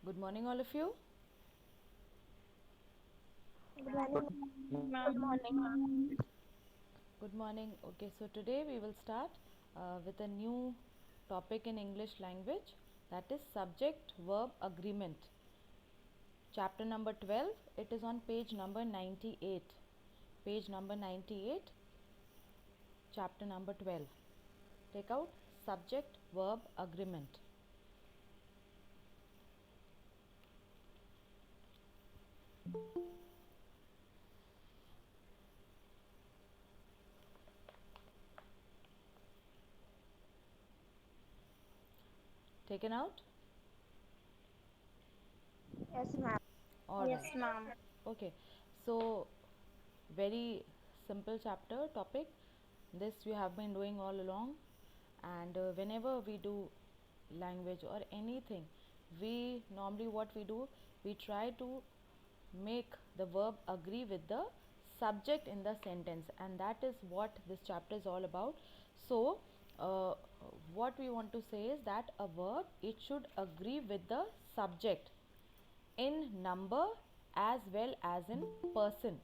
Good morning, all of you. Good morning. Good morning, ma'am. Good morning. Okay, so today we will start with a new topic in English language, that is subject verb agreement. Chapter number 12, it is on page number 98. Page number 98, chapter number 12. Take out subject verb agreement. Taken out? Yes, ma'am. All Yes, right. ma'am. Okay, so very simple chapter topic. This we have been doing all along, and whenever we do language or anything, we normally what we do, we try to make the verb agree with the subject in the sentence, and that is what this chapter is all about. So uh, what we want to say is that a verb, it should agree with the subject in number as well as in person.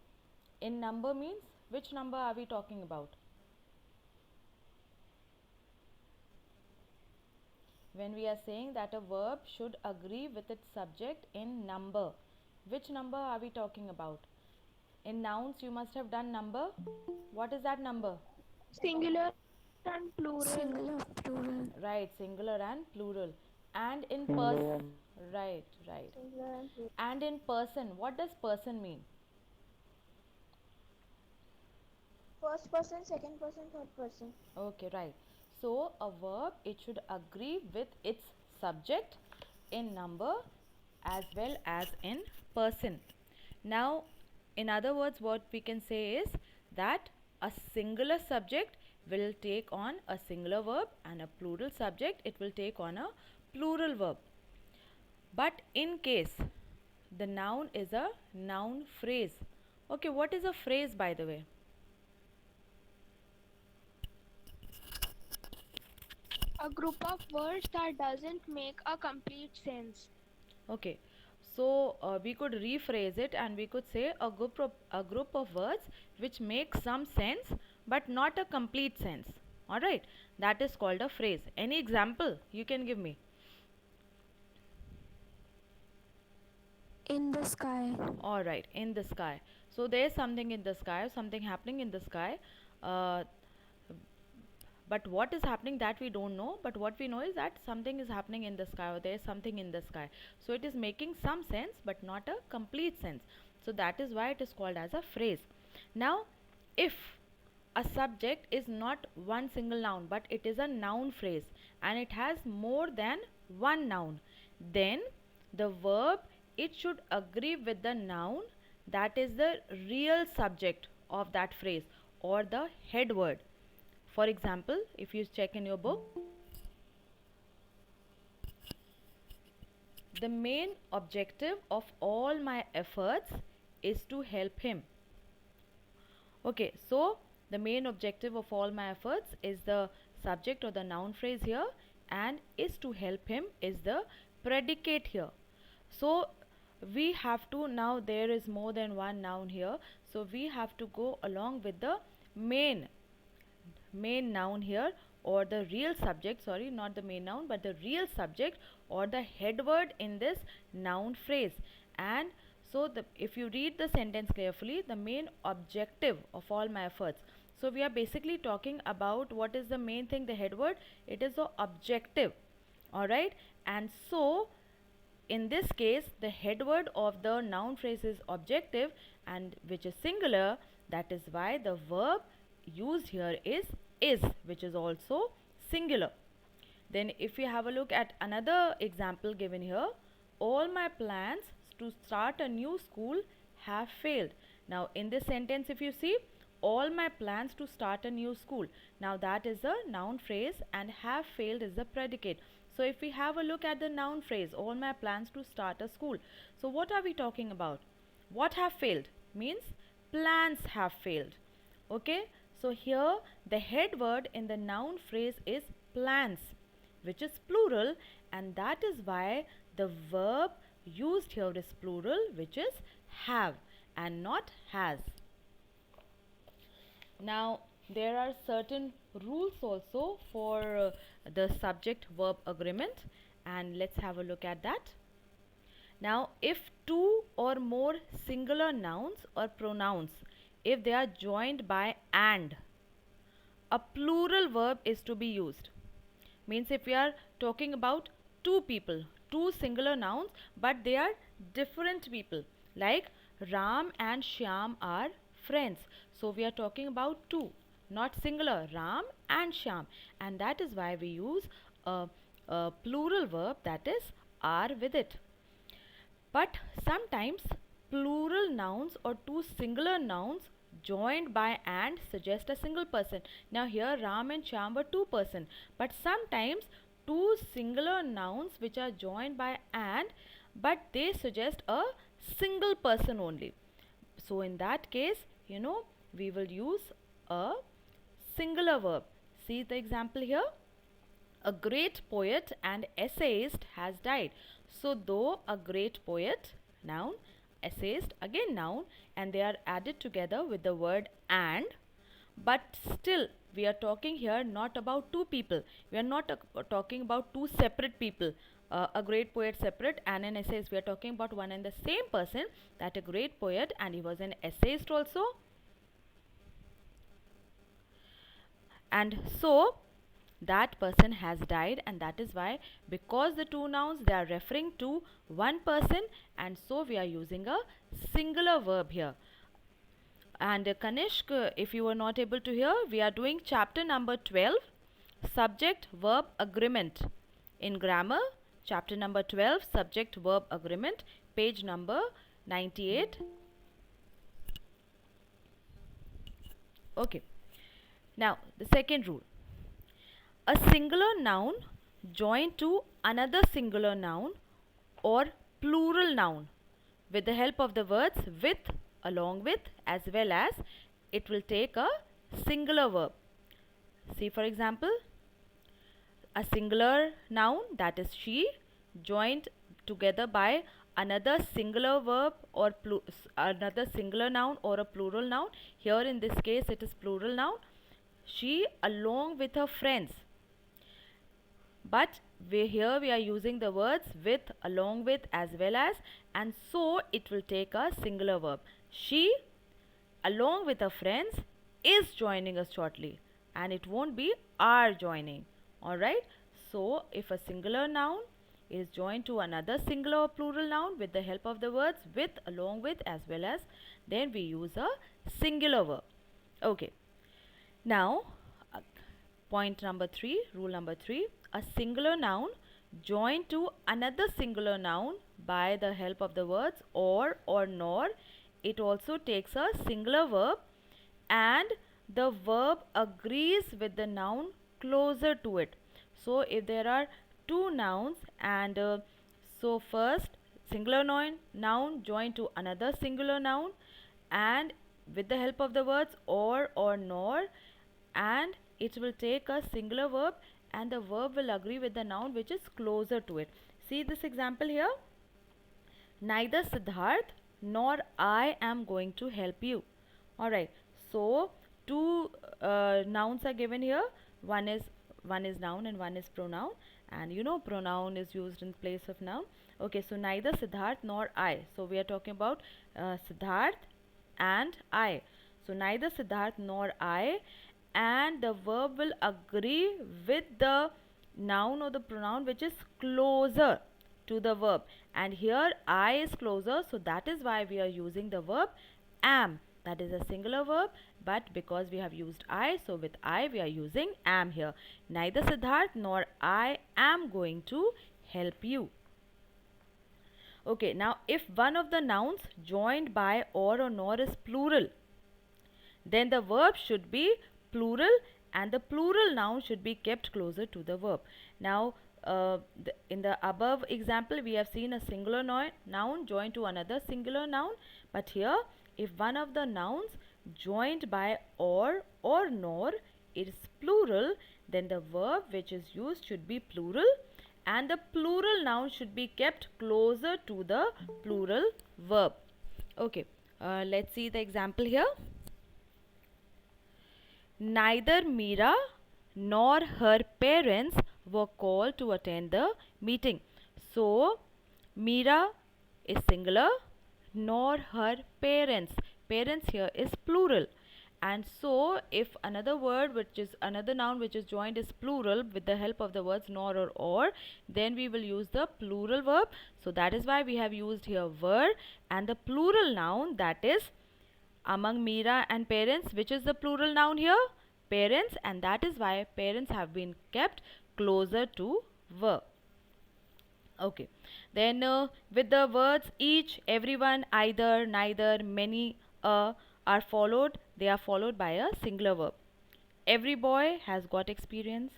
In number means, which number are we talking about? When we are saying that a verb should agree with its subject in number, which number are we talking about? In nouns, you must have done number. What is that number? Singular and plural. Singular, plural. Right, singular and plural. And in person, right, right. Singular and plural. And in person, what does person mean? First person, second person, third person. Okay, right. So a verb, it should agree with its subject in number as well as in person. Now, in other words, what we can say is that a singular subject will take on a singular verb, and a plural subject, it will take on a plural verb. But in case the noun is a noun phrase. Okay, what is a phrase, by the way? A group of words that doesn't make a complete sense. Okay, so we could rephrase it and we could say a group of words which make some sense but not a complete sense. All right, that is called a phrase. Any example you can give me? In the sky. All right, in the sky. So there is something in the sky, something happening in the sky. Uh, but what is happening, that we don't know, but what we know is that something is happening in the sky, or there is something in the sky. So it is making some sense but not a complete sense. So that is why it is called as a phrase. Now if a subject is not one single noun but it is a noun phrase and it has more than one noun, then the verb, it should agree with the noun that is the real subject of that phrase, or the head word. For example, if you check in your book, the main objective of all my efforts is to help him. Okay, so the main objective of all my efforts is the subject or the noun phrase here, and is to help him is the predicate here. So we have to, now there is more than one noun here, so we have to go along with the main noun here, or the real subject, sorry, not the main noun but the real subject or the head word in this noun phrase. And so if you read the sentence carefully, the main objective of all my efforts, so we are basically talking about what is the main thing, the head word, it is the objective. All right, and so in this case the head word of the noun phrase is objective, and which is singular. That is why the verb used here is, which is also singular. Then if we have a look at another example given here, all my plans to start a new school have failed. Now in this sentence, if you see, all my plans to start a new school, now that is a noun phrase and have failed is the predicate. So if we have a look at the noun phrase, all my plans to start a school, so what are we talking about? What have failed means plans have failed. Okay, so here the head word in the noun phrase is plans, which is plural, and that is why the verb used here is plural, which is have and not has. Now there are certain rules also for the subject verb agreement, and let's have a look at that. Now if two or more singular nouns or pronouns, if they are joined by and, a plural verb is to be used. Means if we are talking about two people, two singular nouns, but they are different people, like Ram and Shyam are friends, so we are talking about two, not singular, Ram and Shyam, and that is why we use a plural verb, that is are with it. But sometimes plural nouns or two singular nouns joined by and suggest a single person. Now here Ram and Shyam were two person, but sometimes two singular nouns which are joined by and, but they suggest a single person only. So in that case, we will use a singular verb. See the example here. A great poet and essayist has died. So though a great poet, noun, essayist, again noun, and they are added together with the word and, but still we are talking here not about two people. We are not talking about two separate people. A great poet separate and an essayist. We are talking about one and the same person, that a great poet and he was an essayist also. And so that person has died, and that is why, because the two nouns, they are referring to one person, and so we are using a singular verb here. And Kanishk, if you were not able to hear, we are doing chapter number 12, subject verb agreement in grammar. Chapter number 12, subject verb agreement, page number 98. Okay. Now the second rule. A singular noun joined to another singular noun or plural noun with the help of the words with, along with, as well as, it will take a singular verb. See for example, a singular noun, that is she, joined together by another singular verb or another singular noun or a plural noun. Here in this case it is plural noun. She along with her friends. But here we are using the words with, along with, as well as, and so it will take a singular verb. She along with her friends is joining us shortly, and it won't be are joining. Alright. So if a singular noun is joined to another singular or plural noun with the help of the words with, along with, as well as, then we use a singular verb. Okay. Now point number 3, rule number 3, a singular noun joined to another singular noun by the help of the words or nor, it also takes a singular verb, and the verb agrees with the noun closer to it. So if there are two nouns, and so first singular noun joined to another singular noun, and with the help of the words or nor, and it will take a singular verb, and the verb will agree with the noun which is closer to it. See this example here. Neither Siddharth nor I am going to help you. Alright. So two nouns are given here. One is noun and one is pronoun, and pronoun is used in place of noun. Okay, so neither Siddharth nor I. So we are talking about Siddharth and I. So neither Siddharth nor I, and the verb will agree with the noun or the pronoun which is closer to the verb, and here I is closer, so that is why we are using the verb am. That is a singular verb, but because we have used I, so with I we are using am here. Neither Siddharth nor I am going to help you. Okay, now if one of the nouns joined by or nor is plural, then the verb should be plural, and the plural noun should be kept closer to the verb. Now in the above example we have seen a singular noun joined to another singular noun, but here if one of the nouns joined by or nor is plural, then the verb which is used should be plural, and the plural noun should be kept closer to the plural verb. Okay, let's see the example here. Neither Meera nor her parents were called to attend the meeting. So, Meera is singular, nor her parents. Parents here is plural. And so, if another word which is another noun which is joined is plural with the help of the words nor or, then we will use the plural verb. So, that is why we have used here were, and the plural noun, that is among Meera and parents, which is the plural noun here? Parents, and that is why parents have been kept closer to were. Okay, then with the words each, everyone, either, neither, many, are followed, they are followed by a singular verb. Every boy has got experience.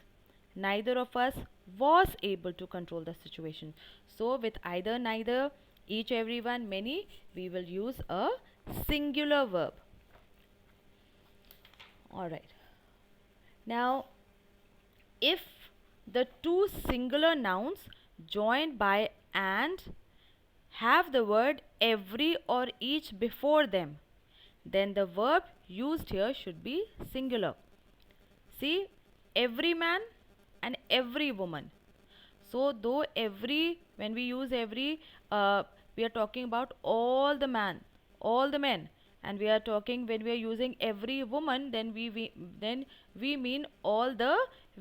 Neither of us was able to control the situation. So with either, neither, each, everyone, many, we will use a singular verb. Alright. Now, if the two singular nouns joined by and have the word every or each before them, then the verb used here should be singular. See, every man and every woman. So, though every, when we use every, we are talking about all the men, and we are talking when we are using every woman, then we mean all the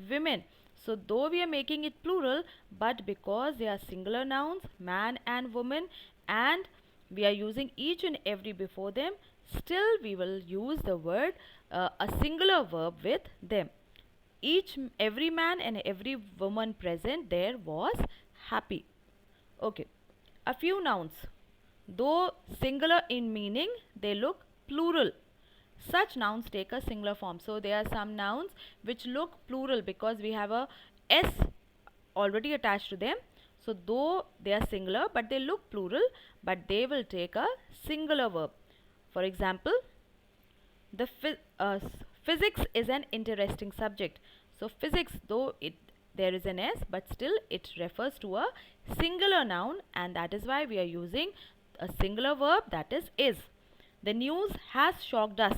women. So, though we are making it plural, but because they are singular nouns, man and woman, and we are using each and every before them, still we will use the word a singular verb with them. Every man and every woman present there was happy. Okay, a few nouns, though singular in meaning, they look plural. Such nouns take a singular form. So there are some nouns which look plural because we have a s already attached to them. So though they are singular but they look plural, but they will take a singular verb. For example, the physics is an interesting subject. So physics, though there is an s, but still it refers to a singular noun, and that is why we are using a singular verb, that is. The news has shocked us.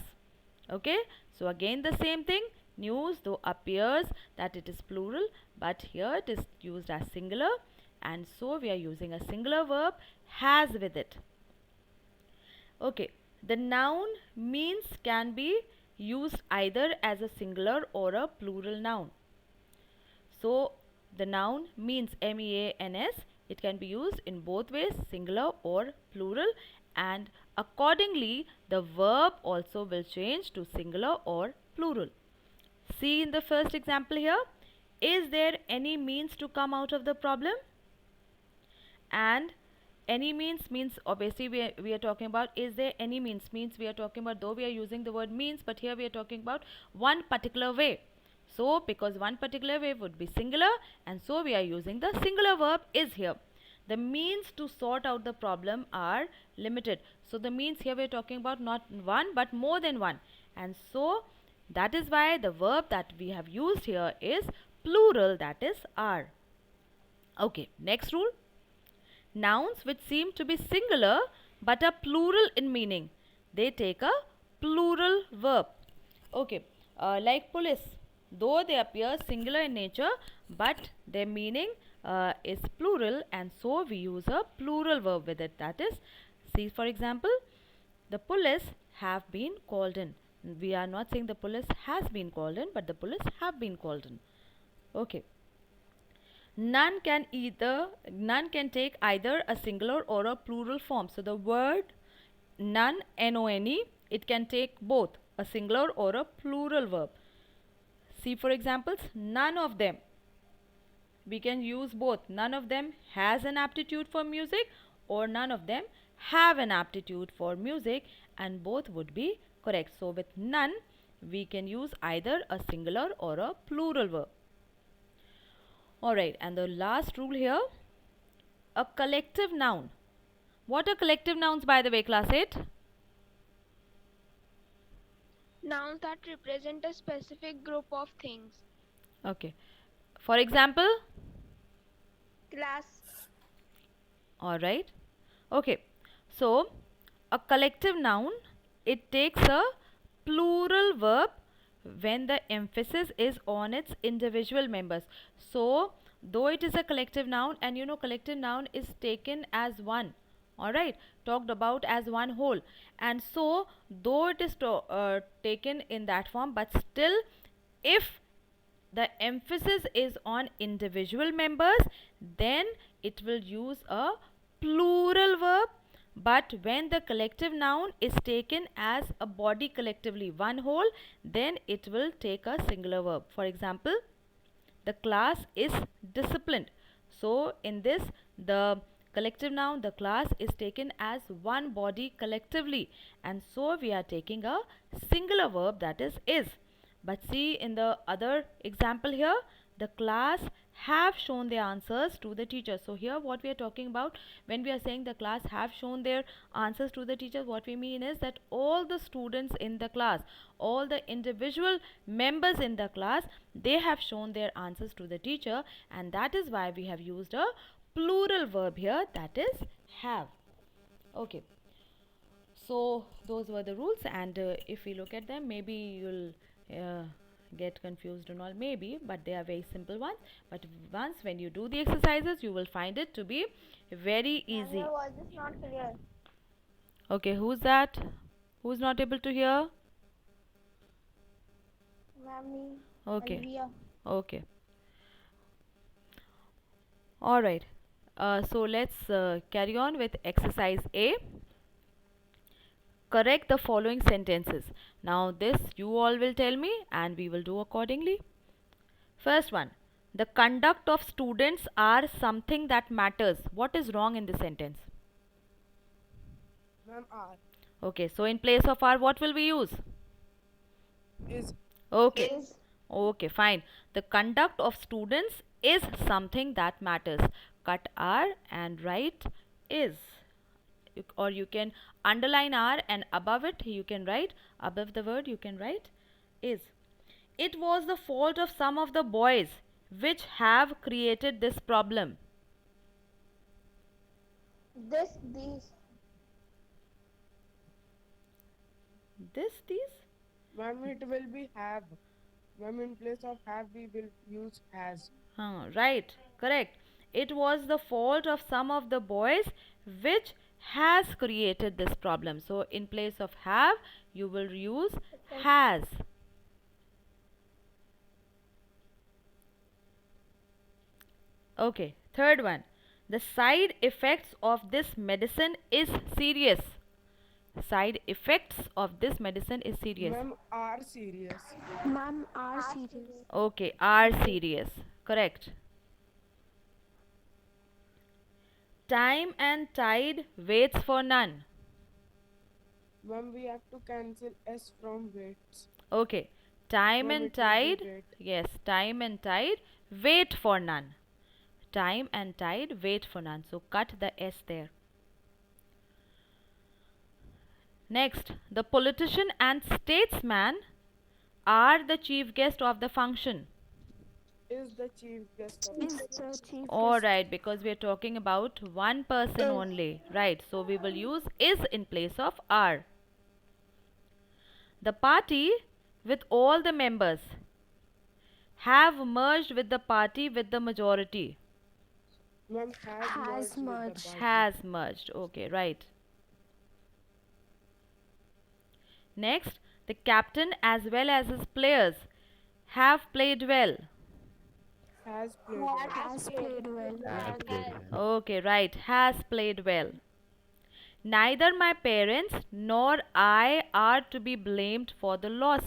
Okay, so again the same thing. News, though appears that it is plural, but here it is used as singular, and so we are using a singular verb has with it. Okay, the noun means can be used either as a singular or a plural noun. So the noun means, MEANS, it can be used in both ways, singular or plural, and accordingly the verb also will change to singular or plural. See in the first example here, is there any means to come out of the problem? And any means obviously we are talking about, is there any means we are talking about, though we are using the word means, but here we are talking about one particular way. So because one particular way would be singular, and so we are using the singular verb is here. The means to sort out the problem are limited. So the means here we are talking about not one but more than one, and so that is why the verb that we have used here is plural, that is are. Okay, next rule. Nouns which seem to be singular but are plural in meaning, they take a plural verb. Okay, like police, though they appear singular in nature, but their meaning is plural, and so we use a plural verb with it. That is, see for example, the police have been called in. We are not saying the police has been called in, but the police have been called in. Okay. None can take either a singular or a plural form. So the word none, N-O-N-E, it can take both a singular or a plural verb. See for examples, none of them. We can use both. None of them has an aptitude for music, or none of them have an aptitude for music, and both would be correct. So with none, we can use either a singular or a plural verb. Alright, and the last rule here, a collective noun. What are collective nouns, by the way, class 8? Nouns that represent a specific group of things. Okay. For example, Class. All right. Okay. So a collective noun, it takes a plural verb when the emphasis is on its individual members. So though it is a collective noun, and you know collective noun is taken as one, all right, talked about as one whole, and so though it is taken in that form, but still if the emphasis is on individual members, then it will use a plural verb. But when the collective noun is taken as a body collectively, one whole, then it will take a singular verb. For example, the class is disciplined. So in this, the collective noun, the class, is taken as one body collectively, and so we are taking a singular verb, that is. But see in the other example here, the class have shown their answers to the teacher. So here what we are talking about, when we are saying the class have shown their answers to the teacher, what we mean is that all the students in the class, all the individual members in the class, they have shown their answers to the teacher, and that is why we have used a plural verb here, that is have. Okay, so those were the rules, and if we look at them, maybe you'll get confused and all, maybe, but they are very simple ones. But once when you do the exercises, you will find it to be very easy. Your voice is not clear. Okay, who's that? Who's not able to hear? Ma'am, Okay, Alvia. okay, all right. So let's carry on with exercise A. Correct the following sentences. Now this you all will tell me and we will do accordingly. First one, the conduct of students are something that matters. What is wrong in this sentence? Ma'am, are. Okay, so in place of are, what will we use? Is. Okay, Is. okay, fine. The conduct of students is something that matters. Cut are and write is. Or you can underline are and above it you can write, above the word you can write is. It was the fault of some of the boys which have created this problem. These. These? Ma'am, it will be have. Ma'am, in place of have, we will use has. Right, correct. It was the fault of some of the boys which has created this problem. So in place of have you will use has. Okay, third one, the side effects of this medicine is serious. Side effects of this medicine is serious. Ma'am, are serious. Ma'am, are serious. Okay, are serious, correct. Time and tide waits for none. Ma'am, we have to cancel S from waits. Okay, time Ma'am, and it will be tide, wait. yes, time and tide wait for none. Time and tide wait for none. So cut the S there. Next, the politician and statesman are the chief guest of the function. Is the chief guest of Is the the chief All guest. right, because we are talking about one person only, right? So we will use is in place of are. The party with all the members have merged with the party with the majority. Ma'am, Has merged with the merged. party. Has merged. Okay, right. Next, the captain as well as his players have played well. Has played well. Has played well. Okay, right. Has played well. Neither my parents nor I are to be blamed for the loss.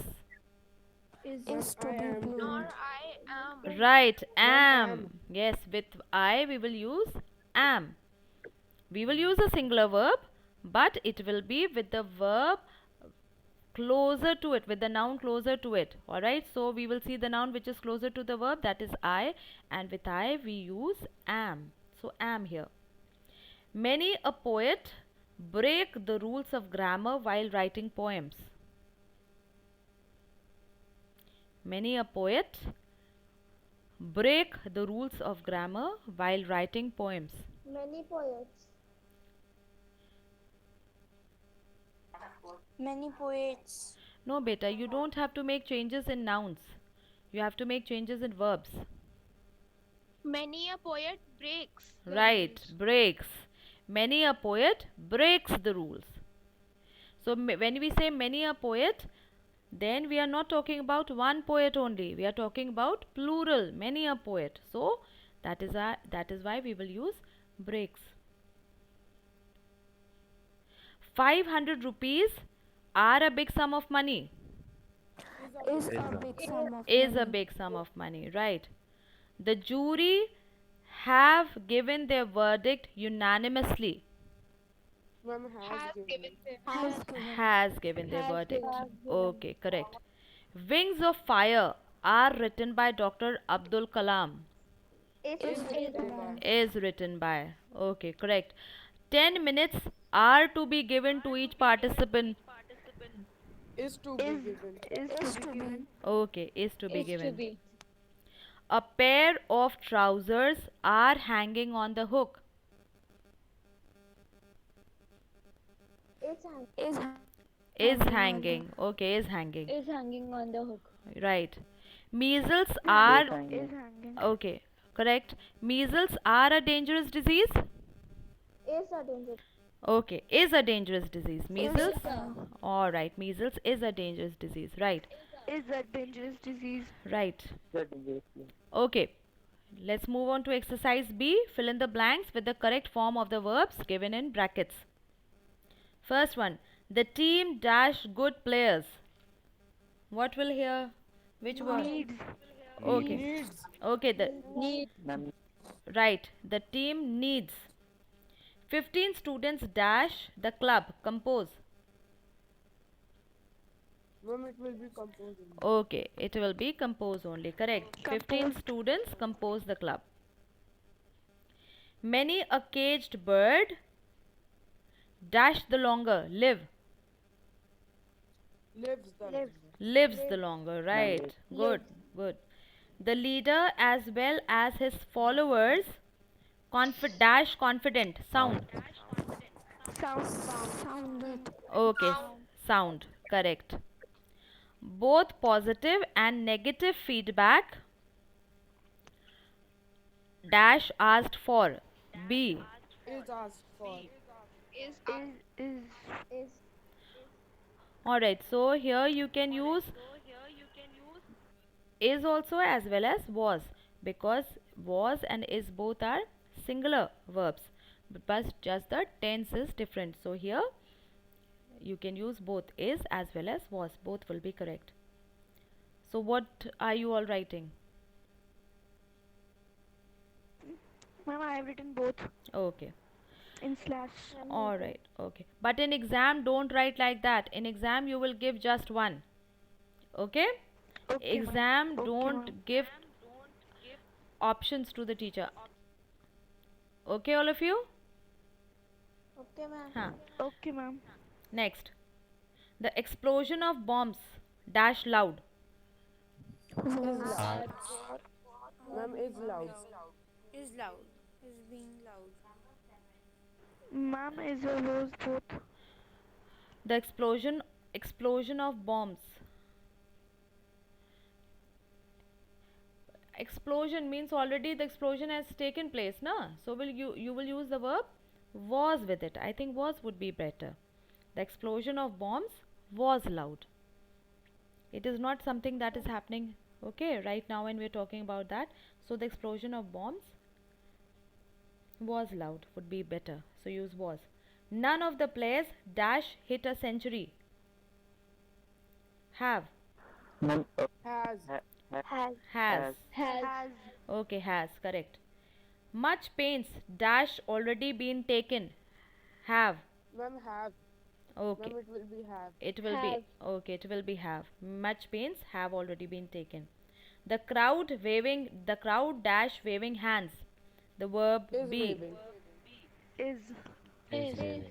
Is to I be am blamed. Nor I am. Right, am. am. Yes, with I we will use am. We will use a singular verb, but it will be with the verb closer to it, with the noun closer to it. Alright, so we will see the noun which is closer to the verb, that is I, and with I we use am. So am here. Many a poet break the rules of grammar while writing poems. Many a poet break the rules of grammar while writing poems? Many poets. Many poets. No, beta, you don't have to make changes in nouns. You have to make changes in verbs. Many a poet breaks. the Right, rules. breaks. Many a poet breaks the rules. So when we say many a poet, then we are not talking about one poet only. We are talking about plural, many a poet. So that is why we will use breaks. 500 rupees are a big sum of money. Is a big sum of Is a money. big sum of money, right? The jury have given their verdict unanimously. Ma'am has given. Has given. Has given their Has verdict. given. Okay, correct. Wings of Fire are written by Dr. Abdul Kalam. Is written. Is written by. Okay, correct. 10 minutes are to be given to each participant. Is to be given. Is to be. Okay, is to be given. A pair of trousers are hanging on the hook. Is Is hanging. Okay, is hanging. Is hanging on the hook. Right. Measles are. is hanging. Okay, correct. Measles are a dangerous disease. Is a danger. Okay, is a dangerous disease. Measles. a- Alright, measles is a dangerous disease. Right. Is a dangerous disease. Right. Okay. Let's move on to exercise B. Fill in the blanks with the correct form of the verbs given in brackets. First one. The team dash good players. What will here? Which word? Okay. Needs. Okay. The Need. right. The team needs. 15 students dash the club. Compose. Ma'am, it will be composing. Okay, it will be compose only. Correct. 15 students compose the club. Many a caged bird dash the longer. Lives the longer. Right. Good. Good. The leader as well as his followers dash confident. Sound. Sounded. Okay. Sound. Correct. Both positive and negative feedback dash asked for. B. Is asked for. Is Alright, so here you can use is also as well as was, because was and is both are singular verbs, but just the tense is different. So here you can use both is as well as was. Both will be correct. So what are you all writing? Ma'am, I have written both Okay. in slash. Alright, okay. But in exam, don't write like that. In exam, you will give just one. Okay? Exam, don't give options to the teacher. Okay, all of you? Okay, ma'am. Huh. Okay, ma'am. Next. The explosion of bombs dash loud. Ma'am, is loud. Is loud. Is being loud. Ma'am, is a was both. The explosion of bombs. Explosion means already the explosion has taken place, na? So you will use the verb was with it. I think was would be better. The explosion of bombs was loud. It is not something that is happening, okay, right now when we are talking about that. So the explosion of bombs was loud would be better. So use was. None of the players dash hit a century. Have. Has. Has. Okay, has. Correct. Much pains dash already been taken. Have. Ma'am, have. Okay. Ma'am, it will be have. It will be. Okay, it will be have. Much pains have already been taken. The crowd dash waving hands. The verb Is be. waving. Is.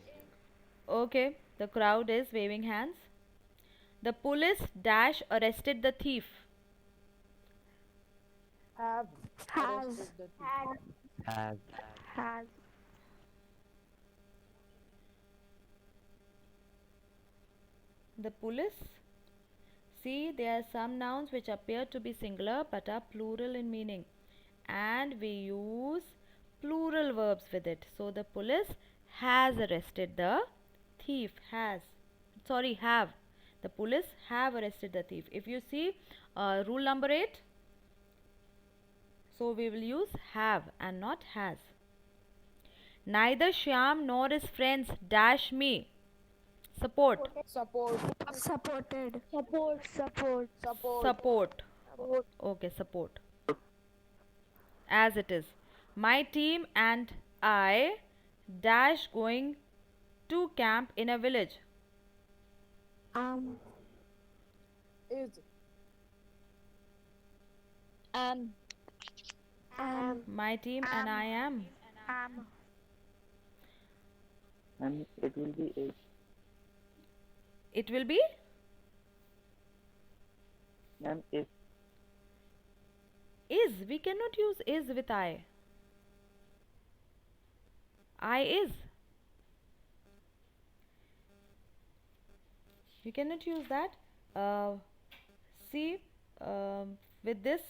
Okay, the crowd is waving hands. The police dash arrested the thief. Have. Has. arrested the thief. Has. Has. The police. See, there are some nouns which appear to be singular but are plural in meaning, and we use plural verbs with it. So the police has arrested the thief. Have. The police have arrested the thief. If you see rule number 8, so we will use have and not has. Neither Shyam nor his friends dash me. Support. Support. Supported. Support. Support. Support. Okay, support. As it is. My team and I dash going to camp in a village. Is. Am. My team and I am. Am. And it will be is. It will be Ma'am, is. is. We cannot use is with I. I is. You cannot use that. See, with this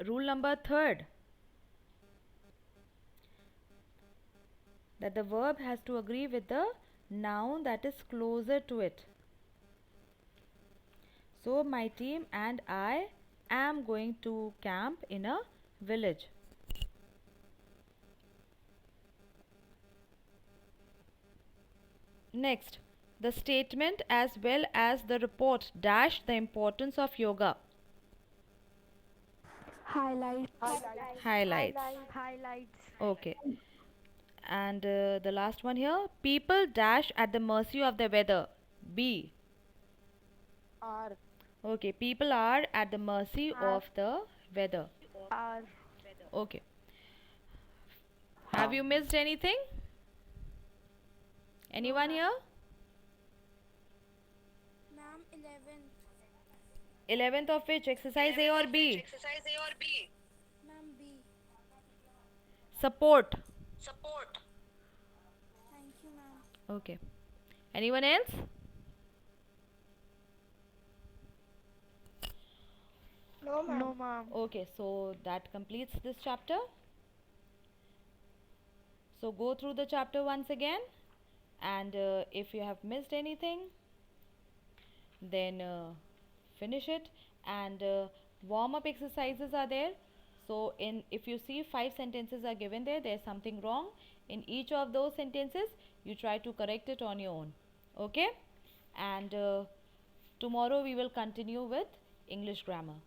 rule number 3, that the verb has to agree with the noun that is closer to it. So my team and I am going to camp in a village. Next, the statement as well as the report dash the importance of yoga. Highlights. Highlights. Highlights. Okay. And the last one here, people dash at the mercy of the weather. B. Are. Okay, people are at the mercy of the weather. Are. Okay. Have you missed anything? Anyone here? Ma'am, 11th. 11th of which? Exercise A or B? Ma'am, B. Support. Thank you, ma'am. Okay. Anyone else? No, ma'am. Okay, so that completes this chapter. So go through the chapter once again, and if you have missed anything, then finish it. And warm up exercises are there. So if you see 5 sentences are given there, there's something wrong in each of those sentences. You try to correct it on your own. Okay? And tomorrow we will continue with English grammar.